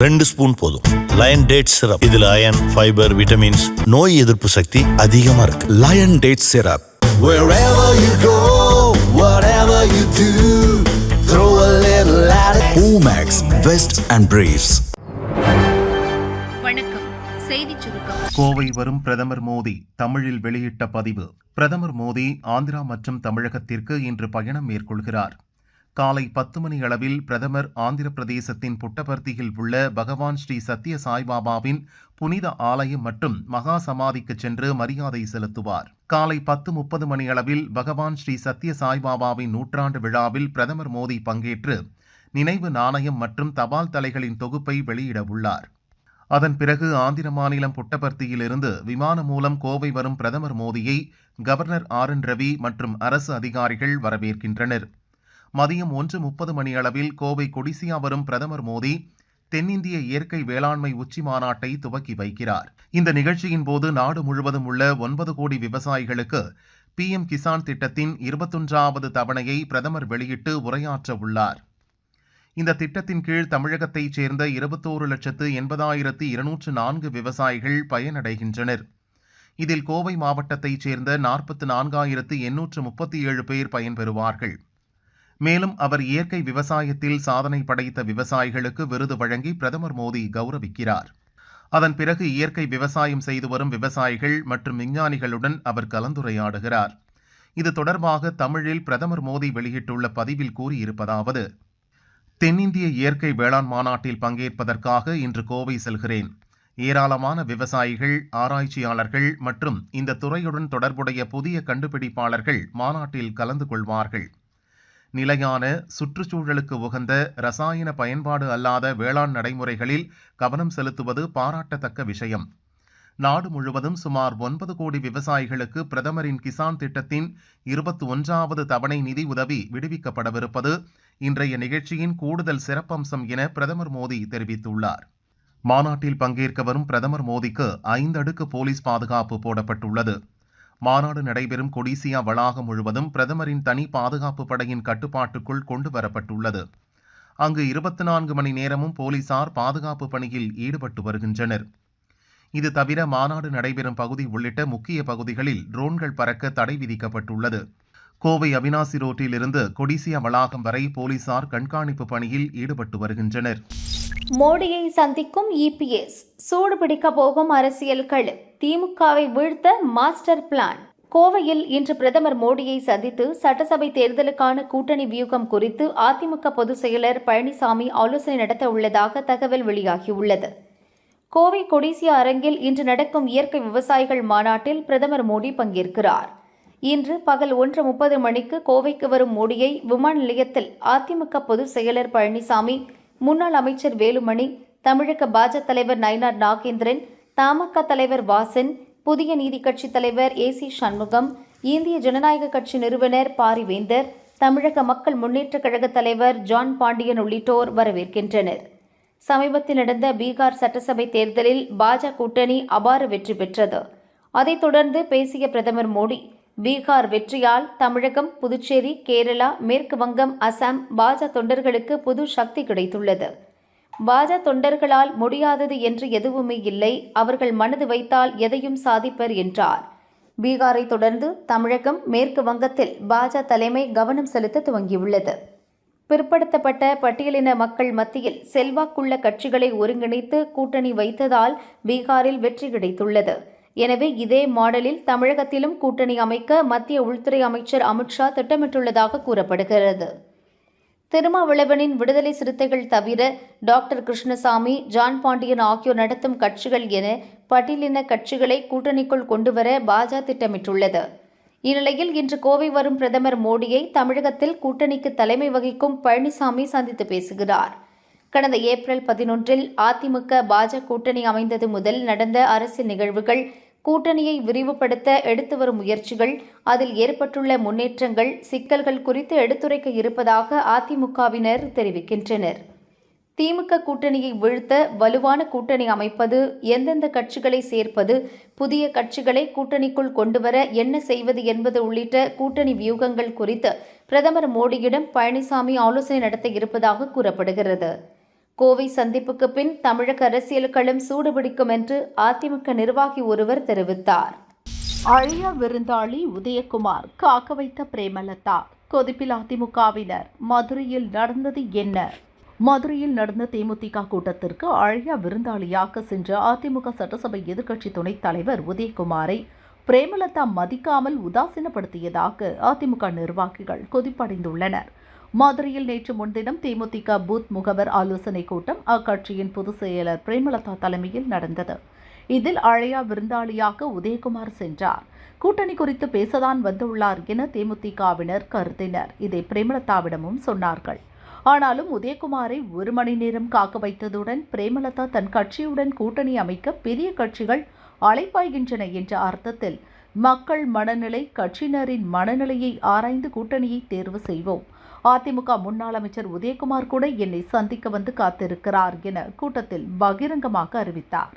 2 spoon போதும். Lion date syrup, இதுல iron, fibre, vitamins, நோய் எதிர்ப்பு சக்தி அதிகமா இருக்கு. Lion date syrup. Wherever you go, whatever you do, throw a little at it. Omax, Vest and Briefs. வணக்கம். செய்திச் சுருக்கம். கோவை வரும் பிரதமர் மோடி தமிழில் வெளியிட்ட பதிவு. பிரதமர் மோடி ஆந்திரா மற்றும் தமிழகத்திற்கு இன்று பயணம் மேற்கொள்கிறார். காலை 10 மணி அளவில் பிரதமர் ஆந்திர பிரதேசத்தின் புட்டபர்த்தியில் உள்ள பகவான் ஸ்ரீ சத்ய சாய்பாபாவின் புனித ஆலயம் மற்றும் மகா சமாதிக்கு சென்று மரியாதை செலுத்துவார். காலை 10:30 மணி அளவில் பகவான் ஸ்ரீ சத்ய சாய்பாபாவின் நூற்றாண்டு விழாவில் பிரதமர் மோடி பங்கேற்று நினைவு நாணயம் மற்றும் தபால் தலைகளின் தொகுப்பை வெளியிட உள்ளார். அதன் பிறகு ஆந்திர மாநிலம் புட்டபர்த்தியிலிருந்து விமானம் மூலம் கோவை வரும் பிரதமர் மோடியை கவர்னர் RN ரவி மற்றும் அரசு அதிகாரிகள் வரவேற்கின்றனர். மதியம் 1:30 மணி அளவில் கோவை கொடிசியா வரும் பிரதமர் மோடி தென்னிந்திய இயற்கை வேளாண்மை உச்சி மாநாட்டை துவக்கி வைக்கிறார். இந்த நிகழ்ச்சியின் போது நாடு முழுவதும் உள்ள 9 கோடி விவசாயிகளுக்கு PM கிசான் திட்டத்தின் 21வது தவணையை பிரதமர் வெளியிட்டு உரையாற்ற உள்ளார். இந்த திட்டத்தின் கீழ் தமிழகத்தைச் சேர்ந்த 21,80,204 விவசாயிகள் பயனடைகின்றனர். இதில் கோவை மாவட்டத்தைச் சேர்ந்த 44,837 பேர் பயன்பெறுவார்கள். மேலும் அவர் இயற்கை விவசாயத்தில் சாதனை படைத்த விவசாயிகளுக்கு விருது வழங்கி பிரதமர் மோடி கௌரவிக்கிறார். அதன் பிறகு இயற்கை விவசாயம் செய்து வரும் விவசாயிகள் மற்றும் விஞ்ஞானிகளுடன் அவர் கலந்துரையாடுகிறார். இது தொடர்பாக தமிழில் பிரதமர் மோடி வெளியிட்டுள்ள பதிவில் கூறியிருப்பதாவது: தென்னிந்திய இயற்கை வேளாண் மாநாட்டில் பங்கேற்பதற்காக இன்று கோவை செல்கிறேன். ஏராளமான விவசாயிகள், ஆராய்ச்சியாளர்கள் மற்றும் இந்த துறையுடன் தொடர்புடைய புதிய கண்டுபிடிப்பாளர்கள் மாநாட்டில் கலந்து கொள்வார்கள். நிலையான, சுற்றுச்சூழலுக்கு உகந்த, ரசாயன பயன்பாடு அல்லாத வேளாண் நடைமுறைகளில் கவனம் செலுத்துவது பாராட்டத்தக்க விஷயம். நாடு முழுவதும் சுமார் 9 கோடி விவசாயிகளுக்கு பிரதமரின் கிசான் திட்டத்தின் 21வது தவணை நிதி உதவி விடுவிக்கப்படவிருப்பது இன்றைய நிகழ்ச்சியின் கூடுதல் சிறப்பம்சம் என பிரதமர் மோடி தெரிவித்துள்ளார். மாநாட்டில் பங்கேற்க வரும் பிரதமர் மோடிக்கு 5 அடுக்கு போலீஸ் பாதுகாப்பு போடப்பட்டுள்ளது. மாநாடு நடைபெறும் கொடிசியா வளாகம் முழுவதும் பிரதமரின் தனி பாதுகாப்பு படையின் கட்டுப்பாட்டுக்குள் கொண்டு வரப்பட்டுள்ளது. அங்கு 24 மணி நேரமும் போலீசார் பாதுகாப்பு பணியில் ஈடுபட்டு வருகின்றனர். இது தவிர மாநாடு நடைபெறும் பகுதி உள்ளிட்ட முக்கிய பகுதிகளில் ட்ரோன்கள் பறக்க தடை விதிக்கப்பட்டுள்ளது. கோவை அவினாசி ரோட்டில் இருந்து கொடிசியா வளாகம் வரை போலீசார் கண்காணிப்பு பணியில் ஈடுபட்டு வருகின்றனர். மோடியை சந்திக்கும் EPS, சூடுபிடிக்க போகும் அரசியல் கள, திமுகவை வீழ்த்த மாஸ்டர் பிளான். கோவையில் இன்று பிரதமர் மோடியை சந்தித்து சட்டசபை தேர்தலுக்கான கூட்டணி வியூகம் குறித்து அதிமுக பொதுச் செயலர் பழனிசாமி ஆலோசனை நடத்த உள்ளதாக தகவல் வெளியாகியுள்ளது. கோவை கொடிசியா அரங்கில் இன்று நடக்கும் இயற்கை விவசாயிகள் மாநாட்டில் பிரதமர் மோடி பங்கேற்கிறார். இன்று பகல் 1:30 மணிக்கு கோவைக்கு வரும் மோடியை விமான நிலையத்தில் அதிமுக பொதுச் செயலர் பழனிசாமி, முன்னாள் அமைச்சர் வேலுமணி, தமிழக பாஜக தலைவர் நயினார் நாகேந்திரன், தமாக தலைவர் வாசன், புதிய நீதி கட்சி தலைவர் AC சண்முகம், இந்திய ஜனநாயக கட்சி நிறுவனர் பாரிவேந்தர், தமிழக மக்கள் முன்னேற்றக் கழக தலைவர் ஜான் பாண்டியன் உள்ளிட்டோர் வரவேற்கின்றனர். சமீபத்தில் நடந்த பீகார் சட்டசபை தேர்தலில் பாஜக கூட்டணி அபார வெற்றி பெற்றது. அதைத் தொடர்ந்து பேசிய பிரதமர் மோடி, பீகார் வெற்றியால் தமிழகம், புதுச்சேரி, கேரளா, மேற்கு வங்கம், அசாம் பாஜக தொண்டர்களுக்கு புது சக்தி கிடைத்துள்ளது. பாஜக தொண்டர்களால் முடியாதது என்று எதுவுமே இல்லை, அவர்கள் மனது வைத்தால் எதையும் சாதிப்பர் என்றார். பீகாரை தொடர்ந்து தமிழகம், மேற்கு வங்கத்தில் பாஜக தலைமை கவனம் செலுத்த துவங்கியுள்ளது. பிற்படுத்தப்பட்ட பட்டியலின மக்கள் மத்தியில் செல்வாக்குள்ள கட்சிகளை ஒருங்கிணைத்து கூட்டணி வைத்ததால் பீகாரில் வெற்றி கிடைத்துள்ளது. எனவே இதே மாடலில் தமிழகத்திலும் கூட்டணி அமைக்க மத்திய உள்துறை அமைச்சர் அமித்ஷா திட்டமிட்டுள்ளதாக கூறப்படுகிறது. திருமாவளவனின் விடுதலை சிறுத்தைகள் தவிர டாக்டர் கிருஷ்ணசாமி, ஜான் பாண்டியன் ஆகியோர் நடத்தும் கட்சிகள் என பட்டியலின கட்சிகளை கூட்டணிக்குள் கொண்டுவர பாஜக திட்டமிட்டுள்ளது. இந்நிலையில் இன்று கோவை வரும் பிரதமர் மோடியை தமிழகத்தில் கூட்டணிக்கு தலைமை வகிக்கும் பழனிசாமி சந்தித்து பேசுகிறார். கடந்த ஏப்ரல் 11 அதிமுக பாஜக கூட்டணி அமைந்தது முதல் நடந்த அரசியல் நிகழ்வுகள், கூட்டணியை விரிவுபடுத்த எடுத்து வரும் முயற்சிகள், அதில் ஏற்பட்டுள்ள முன்னேற்றங்கள், சிக்கல்கள் குறித்து எடுத்துரைக்க இருப்பதாக அதிமுகவினர் தெரிவிக்கின்றனர். திமுக கூட்டணியை வீழ்த்த வலுவான கூட்டணி அமைப்பது, எந்தெந்த கட்சிகளை சேர்ப்பது, புதிய கட்சிகளை கூட்டணிக்குள் கொண்டுவர என்ன செய்வது என்பது உள்ளிட்ட கூட்டணி வியூகங்கள் குறித்து பிரதமர் மோடியிடம் பழனிசாமி ஆலோசனை நடத்த இருப்பதாக கூறப்படுகிறது. கோவை சந்திப்புக்கு பின் தமிழக அரசியல் களம் சூடுபிடிக்கும் என்று அதிமுக நிர்வாகி ஒருவர் தெரிவித்தார். அழியா விருந்தாளி உதயகுமார் காக்க வைத்த பிரேமலதா கொதிப்பில் அதிமுகவினர். மதுரையில் நடந்தது என்ன? மதுரையில் நடந்த தேமுதிக கூட்டத்திற்கு அழியா விருந்தாளியாக சென்ற அதிமுக சட்டசபை எதிர்க்கட்சி துணைத் தலைவர் உதயகுமாரை பிரேமலதா மதிக்காமல் உதாசீனப்படுத்தியதாக அதிமுக நிர்வாகிகள் கொதிப்படைந்துள்ளனர். மதுரையில் நேற்று முன்தினம் தேமுதிக பூத் முகவர் ஆலோசனை கூட்டம் அக்கட்சியின் பொதுச் செயலர் பிரேமலதா தலைமையில் நடந்தது. இதில் அழையா விருந்தாளியாக உதயகுமார் சென்றார். கூட்டணி குறித்து பேசதான் வந்துள்ளார் என தேமுதிகவினர் கருதினர். இதை பிரேமலதாவிடமும் சொன்னார்கள். ஆனாலும் உதயகுமாரை 1 மணி நேரம் காக்க வைத்ததுடன் பிரேமலதா தன் கட்சியுடன் கூட்டணி அமைக்க பெரிய கட்சிகள் அலைப்பாய்கின்றன என்ற அர்த்தத்தில் மக்கள் மனநிலை, கட்சியினரின் மனநிலையை ஆராய்ந்து கூட்டணியை தேர்வு செய்வோம். அதிமுக முன்னாள் அமைச்சர் உதயகுமார் கூட என்னை சந்திக்க வந்து காத்திருக்கிறார் என கூட்டத்தில் பகிரங்கமாக அறிவித்தார்.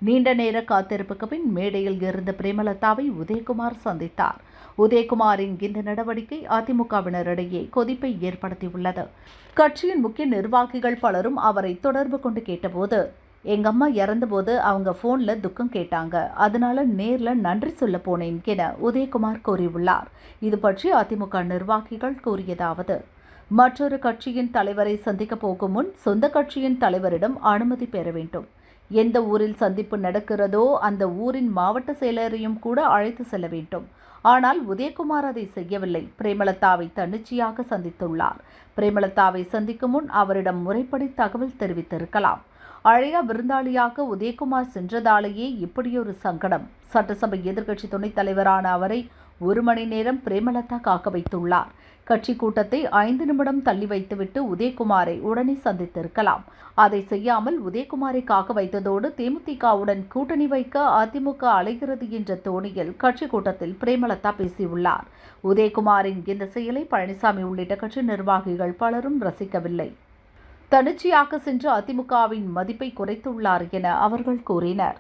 நீண்ட நேர காத்திருப்புக்கு பின் மேடையில் இருந்த பிரேமலதாவை உதயகுமார் சந்தித்தார். உதயகுமாரின் இந்த நடவடிக்கை அதிமுகவினரிடையே கொதிப்பை ஏற்படுத்தியுள்ளது. கட்சியின் முக்கிய நிர்வாகிகள் பலரும் அவரை தொடர்பு கொண்டு கேட்டபோது, எங்க அம்மா இறந்தபோது அவங்க போன்ல துக்கம் கேட்டாங்க, அதனால நேர்ல நன்றி சொல்ல போனேன் என உதயகுமார் கூறியுள்ளார். இது பற்றி அதிமுக நிர்வாகிகள் கூறியதாவது: மற்றொரு கட்சியின் தலைவரை சந்திக்க போகும் முன் சொந்த கட்சியின் தலைவரிடம் அனுமதி பெற வேண்டும். எந்த ஊரில் சந்திப்பு நடக்கிறதோ அந்த ஊரின் மாவட்ட செயலரையும் கூட அழைத்து செல்ல வேண்டும். ஆனால் உதயகுமார் அதை செய்யவில்லை. பிரேமலதாவை தன்னிச்சையாக சந்தித்துள்ளார். பிரேமலதாவை சந்திக்கும் முன் அவரிடம் முறைப்படி தகவல் தெரிவித்திருக்கலாம். அழையா விருந்தாளியாக உதயகுமார் சென்றதாலேயே இப்படியொரு சங்கடம். சட்டசபை எதிர்க்கட்சி துணைத் தலைவரான அவரை 1 மணி நேரம் பிரேமலதா காக்க வைத்துள்ளார். கட்சி கூட்டத்தை 5 நிமிடம் தள்ளி வைத்துவிட்டு உதயகுமாரை உடனே சந்தித்திருக்கலாம். அதை செய்யாமல் உதயகுமாரை காக்க வைத்ததோடு தேமுதிகவுடன் கூட்டணி வைக்க அதிமுக அலைகிறது என்ற தோணியில் கட்சி கூட்டத்தில் பிரேமலதா பேசியுள்ளார். உதயகுமாரின் இந்த செயலை பழனிசாமி உள்ளிட்ட கட்சி நிர்வாகிகள் பலரும் ரசிக்கவில்லை. தன்னிச்சையாக சென்று அதிமுகவின் மதிப்பை குறைத்துள்ளார் என அவர்கள் கூறினர்.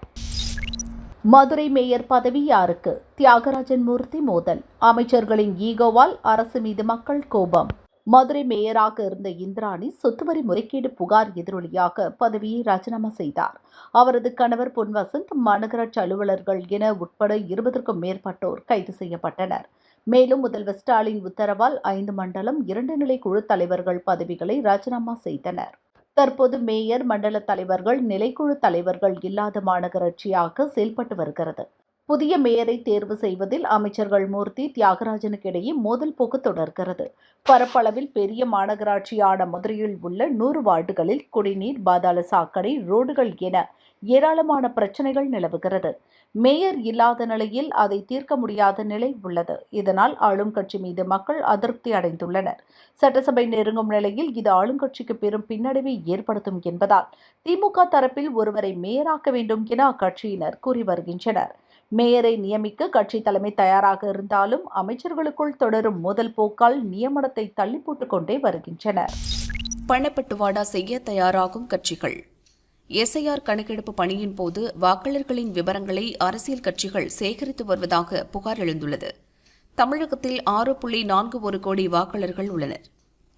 மதுரை மேயர் பதவி யாருக்கு? தியாகராஜன் மூர்த்தி மோதல். அமைச்சர்களின் ஈகோவால் அரசு மீது மக்கள் கோபம். மதுரை மேயராக இருந்த இந்திராணி சொத்துவரி முறைகேடு புகார் எதிரொலியாக பதவியை ராஜினாமா செய்தார். அவரது கணவர் பொன்வசந்த், மாநகராட்சி அலுவலர்கள் என உட்பட 20க்கும் மேற்பட்டோர் கைது செய்யப்பட்டனர். மேலும் முதல்வர் ஸ்டாலின் உத்தரவால் 5 மண்டலம் 2 நிலை குழு தலைவர்கள் பதவிகளை ராஜினாமா செய்தனர். தற்போது மேயர், மண்டல தலைவர்கள், நிலைக்குழு தலைவர்கள் இல்லாத மாநகராட்சியாக செயல்பட்டு வருகிறது. புதிய மேயரை தேர்வு செய்வதில் அமைச்சர்கள் மூர்த்தி, தியாகராஜனுக்கு இடையே மோதல் போக்கு தொடர்கிறது. பரப்பளவில் பெரிய மாநகராட்சியான மதுரையில் உள்ள 100 வார்டுகளில் குடிநீர், பாதாள சாக்கடை, ரோடுகள் என ஏராளமான பிரச்சனைகள் நிலவுகிறது. மேயர் இல்லாத நிலையில் அதை தீர்க்க முடியாத நிலை உள்ளது. இதனால் ஆளும் கட்சி மீது மக்கள் அதிருப்தி அடைந்துள்ளனர். சட்டசபை நெருங்கும் நிலையில் இது ஆளுங்கட்சிக்கு பெரும் பின்னடைவை ஏற்படுத்தும் என்பதால் திமுக தரப்பில் ஒருவரை மேயராக்க வேண்டும் என அக்கட்சியினர் கூறி வருகின்றனர். மேயரை நியமிக்க கட்சி தலைமை தயாராக இருந்தாலும் அமைச்சர்களுக்குள் தொடரும் மோதல் போக்கால் நியமனத்தை தள்ளி போட்டுக் கொண்டே வருகின்றனர். பணப்பட்டுவாடா செய்ய தயாராகும் கட்சிகள். எஸ்ஐஆர் கணக்கெடுப்பு பணியின் போது வாக்காளர்களின் விவரங்களை அரசியல் கட்சிகள் சேகரித்து வருவதாக புகார் எழுந்துள்ளது. தமிழகத்தில் 6.41 கோடி வாக்காளர்கள் உள்ளனர்.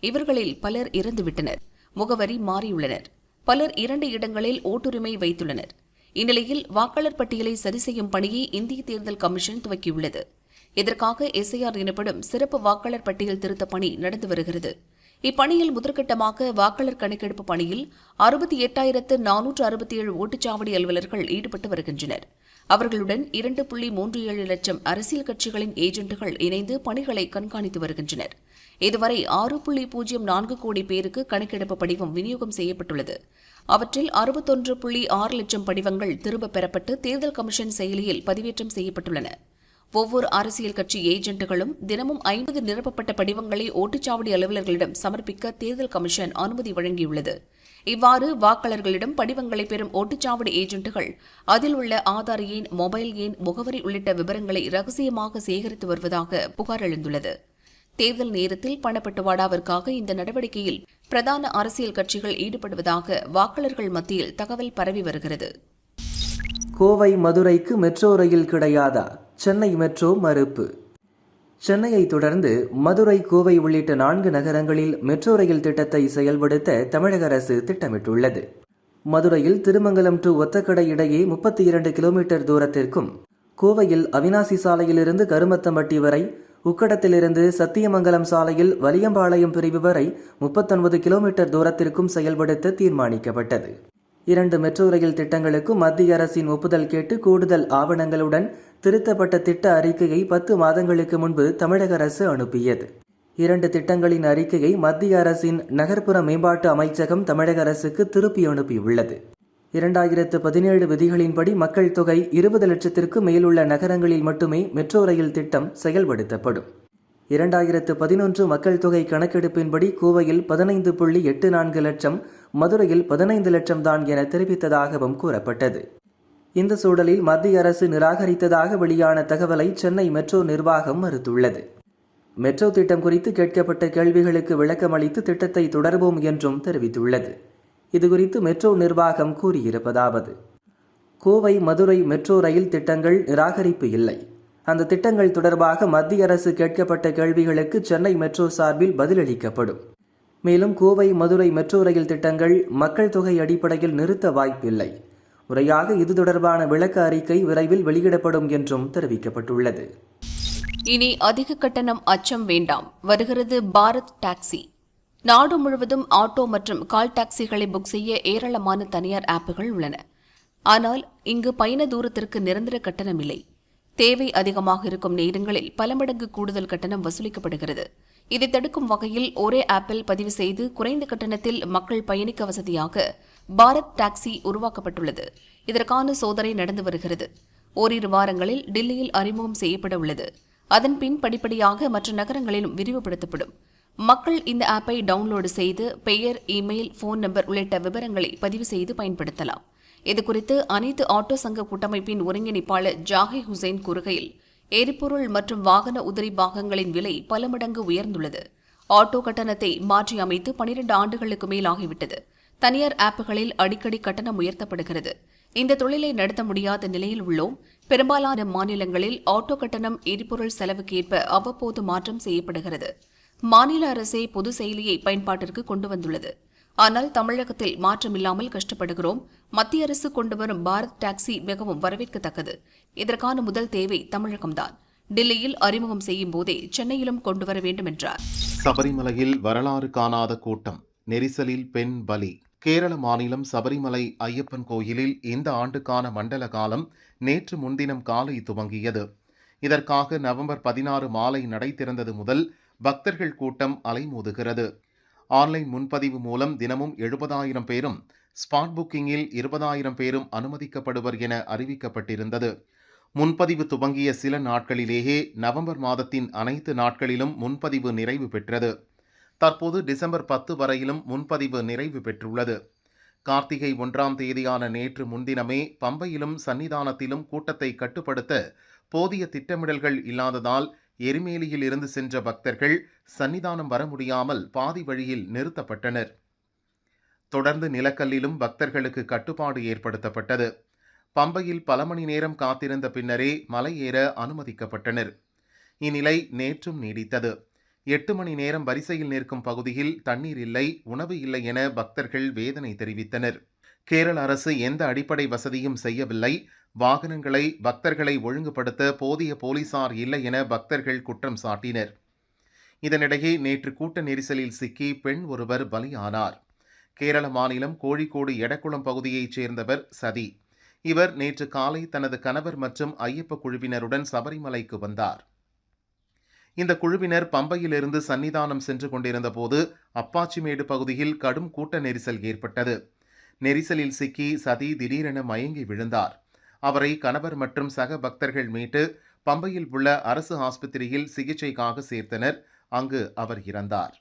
இவர்களில் பலர் இறந்துவிட்டனர், முகவரி மாறியுள்ளனர். பலர் 2 இடங்களில் ஓட்டுரிமை வைத்துள்ளனர். இந்நிலையில் வாக்காளர் பட்டியலை சரி செய்யும் பணியை இந்திய தேர்தல் கமிஷன் துவக்கியுள்ளது. இதற்காக எஸ்ஐஆர் எனப்படும் சிறப்பு வாக்காளர் பட்டியல் திருத்த பணி நடந்து வருகிறது. இப்பணியில் முதற்கட்டமாக வாக்காளர் கணக்கெடுப்பு பணியில் 68,467 ஓட்டுச்சாவடி அலுவலர்கள் ஈடுபட்டு வருகின்றனர். அவர்களுடன் 2.37 லட்சம் அரசியல் கட்சிகளின் ஏஜென்ட்டுகள் இணைந்து பணிகளை கண்காணித்து வருகின்றனர். இதுவரை 6.04 கோடி பேருக்கு கணக்கெடுப்பு படிவம் விநியோகம் செய்யப்பட்டுள்ளது. அவற்றில் 61.6 லட்சம் படிவங்கள் திரும்பப் பெறப்பட்டு தேர்தல் கமிஷன் செயலியில் பதிவேற்றம் செய்யப்பட்டுள்ளன. ஒவ்வொரு அரசியல் கட்சி ஏஜென்ட்டுகளும் தினமும் 50 நிரப்பப்பட்ட படிவங்களை ஓட்டுச்சாவடி அலுவலர்களிடம் சமர்ப்பிக்க தேர்தல் கமிஷன் அனுமதி வழங்கியுள்ளது. இவ்வாறு வாக்காளர்களிடம் படிவங்களை பெறும் ஓட்டுச்சாவடி ஏஜென்ட்டுகள் அதில் உள்ள ஆதார் எண், மொபைல் எண், முகவரி உள்ளிட்ட விவரங்களை ரகசியமாக சேகரித்து வருவதாக புகார் எழுந்துள்ளது. தேர்தல் நேரத்தில் பணப்பட்டுவாடாவிற்காக இந்த நடவடிக்கையில் பிரதான அரசியல் கட்சிகள் ஈடுபடுவதாக வாக்காளர்கள் மத்தியில் தகவல் பரவி வருகிறது. கோவை மதுரைக்கு மெட்ரோ ரயில் கிடையாதா? சென்னை மெட்ரோ மறுப்பு. சென்னையை தொடர்ந்து மதுரை, கோவை உள்ளிட்ட 4 நகரங்களில் மெட்ரோ ரயில் திட்டத்தை செயல்படுத்த தமிழக அரசு திட்டமிட்டுள்ளது. மதுரையில் திருமங்கலம் டு ஒத்தக்கடை இடையே 32 கிலோமீட்டர் தூரத்திற்கும், கோவையில் அவினாசி சாலையிலிருந்து கருமத்தம்பட்டி வரை, உக்கடத்திலிருந்து சத்தியமங்கலம் சாலையில் வலியம்பாளையம் பிரிவு வரை 39 கிலோமீட்டர் தூரத்திற்கும் செயல்படுத்த தீர்மானிக்கப்பட்டது. 2 மெட்ரோ ரயில் திட்டங்களுக்கும் மத்திய அரசின் ஒப்புதல் கேட்டு கூடுதல் ஆவணங்களுடன் திருத்தப்பட்ட திட்ட அறிக்கையை 10 மாதங்களுக்கு முன்பு தமிழக அரசு அனுப்பியது. 2 திட்டங்களின் அறிக்கையை மத்திய அரசின் நகர்ப்புற மேம்பாட்டு அமைச்சகம் தமிழக அரசுக்கு திருப்பி அனுப்பியுள்ளது. 2017 விதிகளின்படி மக்கள் தொகை 20 லட்சத்திற்கு மேலுள்ள நகரங்களில் மட்டுமே மெட்ரோ ரயில் திட்டம் செயல்படுத்தப்படும். 2011 மக்கள் தொகை கணக்கெடுப்பின்படி கோவையில் 15.84 லட்சம், மதுரையில் 15 லட்சம் தான் என தெரிவித்ததாகவும் கூறப்பட்டது. இந்த சூழலில் மத்திய அரசு நிராகரித்ததாக வெளியான தகவலை சென்னை மெட்ரோ நிர்வாகம் மறுத்துள்ளது. மெட்ரோ திட்டம் குறித்து கேட்கப்பட்ட கேள்விகளுக்கு விளக்கமளித்து திட்டத்தை தொடர்வோம் என்றும் தெரிவித்துள்ளது. இதுகுறித்து மெட்ரோ நிர்வாகம் கூறியிருப்பதாவது: கோவை, மதுரை மெட்ரோ ரயில் திட்டங்கள் நிராகரிப்பு இல்லை. அந்த திட்டங்கள் தொடர்பாக மத்திய அரசு கேட்கப்பட்ட கேள்விகளுக்கு சென்னை மெட்ரோ சார்பில் பதிலளிக்கப்படும். மேலும் கோவை, மதுரை மெட்ரோ ரயில் திட்டங்கள் மக்கள் தொகை அடிப்படையில் நிறுத்த வாய்ப்பில்லை. முறையாக இது தொடர்பான விளக்க அறிக்கை விரைவில் வெளியிடப்படும் என்றும் தெரிவிக்கப்பட்டுள்ளது. இனி அதிக கட்டணம் அச்சம் வேண்டாம், வருகிறது பாரத் டாக்ஸி. நாடு முழுவதும் ஆட்டோ மற்றும் கால் டாக்ஸிகளை புக் செய்ய ஏராளமான தனியார் ஆப்புகள் உள்ளன. ஆனால் இங்கு பயண தூரத்திற்கு நிரந்தர கட்டணம் இல்லை. தேவை அதிகமாக இருக்கும் நேரங்களில் பல மடங்கு கூடுதல் கட்டணம் வசூலிக்கப்படுகிறது. இதை தடுக்கும் வகையில் ஒரே ஆப்பில் பதிவு செய்து குறைந்த கட்டணத்தில் மக்கள் பயணிக்க வசதியாக பாரத் டாக்ஸி உருவாக்கப்பட்டுள்ளது. இதற்கான சோதனை நடந்து வருகிறது. ஓரிரு வாரங்களில் டில்லியில் அறிமுகம் செய்யப்பட உள்ளது. அதன்பின் படிப்படியாக மற்ற நகரங்களிலும் விரிவுபடுத்தப்படும். மக்கள் இந்த ஆப்பை டவுன்லோடு செய்து பெயர், இமெயில், போன் நம்பர் உள்ளிட்ட விவரங்களை பதிவு செய்து பயன்படுத்தலாம். இதுகுறித்து அனைத்து ஆட்டோ சங்க கூட்டமைப்பின் ஒருங்கிணைப்பாளர் ஜாகி ஹுசைன் கூறுகையில், எரிபொருள் மற்றும் வாகன உதிரி பாகங்களின் விலை பல மடங்கு உயர்ந்துள்ளது. ஆட்டோ கட்டணத்தை மாற்றி அமைத்து 12 ஆண்டுகளுக்கு மேல் ஆகிவிட்டது. தனியார் ஆப்புகளில் அடிக்கடி கட்டணம் உயர்த்தப்படுகிறது. இந்த தொழிலை நடத்த முடியாத நிலையில் உள்ளோம். பெரும்பாலான மாநிலங்களில் ஆட்டோ கட்டணம் எரிபொருள் செலவுக்கேற்ப அவ்வப்போது மாற்றம் செய்யப்படுகிறது. மாநில அரசே பொது செயலியை பயன்பாட்டிற்கு கொண்டு வந்துள்ளது. ஆனால் தமிழகத்தில் மாற்றமில்லாமல் கஷ்டப்படுகிறோம். மத்திய அரசு கொண்டுவரும் பாரத் டாக்ஸி மிகவும் வரவேற்கத்தக்கது. இதற்கான முதல் தேவை தமிழகம்தான். டில்லியில் அறிமுகம் செய்யும் போதே சென்னையிலும் கொண்டுவர வேண்டும் என்றார். சபரிமலையில் வரலாறு காணாத கூட்டம், நெரிசலில் பெண் பலி. கேரள மாநிலம் சபரிமலை ஐயப்பன் கோயிலில் இந்த ஆண்டுக்கான மண்டல காலம் நேற்று முன்தினம் காலை துவங்கியது. இதற்காக நவம்பர் 16 மாலை நடை திறந்தது முதல் பக்தர்கள் கூட்டம் அலைமோதுகிறது. ஆன்லைன் முன்பதிவு மூலம் தினமும் 70,000 பேரும், ஸ்பாட் புக்கிங்கில் 20,000 பேரும் அனுமதிக்கப்படுவர் என அறிவிக்கப்பட்டிருந்தது. முன்பதிவு துவங்கிய சில நாட்களிலேயே நவம்பர் மாதத்தின் அனைத்து நாட்களிலும் முன்பதிவு நிறைவு பெற்றது. தற்போது டிசம்பர் 10 வரையிலும் முன்பதிவு நிறைவு பெற்றுள்ளது. கார்த்திகை 1ஆம் தேதியான நேற்று முன்தினமே பம்பையிலும் சன்னிதானத்திலும் கூட்டத்தை கட்டுப்படுத்த போதிய திட்டமிடல்கள் இல்லாததால் எரிமேலியில் இருந்து சென்ற பக்தர்கள் சன்னிதானம் வர முடியாமல் பாதி வழியில் நிறுத்தப்பட்டனர். தொடர்ந்து நிலக்கல்லிலும் பக்தர்களுக்கு கட்டுப்பாடு ஏற்படுத்தப்பட்டது. பம்பையில் பல மணி நேரம் காத்திருந்த பின்னரே மலை ஏற அனுமதிக்கப்பட்டனர். இந்நிலை நேற்றும் நீடித்தது. 8 மணி நேரம் வரிசையில் நிற்கும் பகுதியில் தண்ணீர் இல்லை, உணவு இல்லை என பக்தர்கள் வேதனை தெரிவித்தனர். கேரள அரசு எந்த அடிப்படை வசதியும் செய்யவில்லை. வாகனங்களை, பக்தர்களை ஒழுங்குபடுத்த போதிய போலீசார் இல்லை என பக்தர்கள் குற்றம் சாட்டினர். இதனிடையே நேற்று கூட்ட நெரிசலில் சிக்கி பெண் ஒருவர் பலியானார். கேரள மாநிலம் கோழிக்கோடு எடக்குளம் பகுதியைச் சேர்ந்தவர் சதி. இவர் நேற்று காலை தனது கணவர் மற்றும் ஐயப்ப குழுவினருடன் சபரிமலைக்கு வந்தார். இந்த குழுவினர் பம்பையிலிருந்து சன்னிதானம் சென்று கொண்டிருந்த போது அப்பாச்சிமேடு பகுதியில் கடும் கூட்ட நெரிசல் ஏற்பட்டது. நெரிசலில் சிக்கி சதி திடீரென மயங்கி விழுந்தார். அவரை கணவர் மற்றும் சக பக்தர்கள் மீட்டு பம்பையில் உள்ள அரசு ஆஸ்பத்திரியில் சிகிச்சைக்காக சேர்த்தனர். அங்கு அவர் இறந்தார்.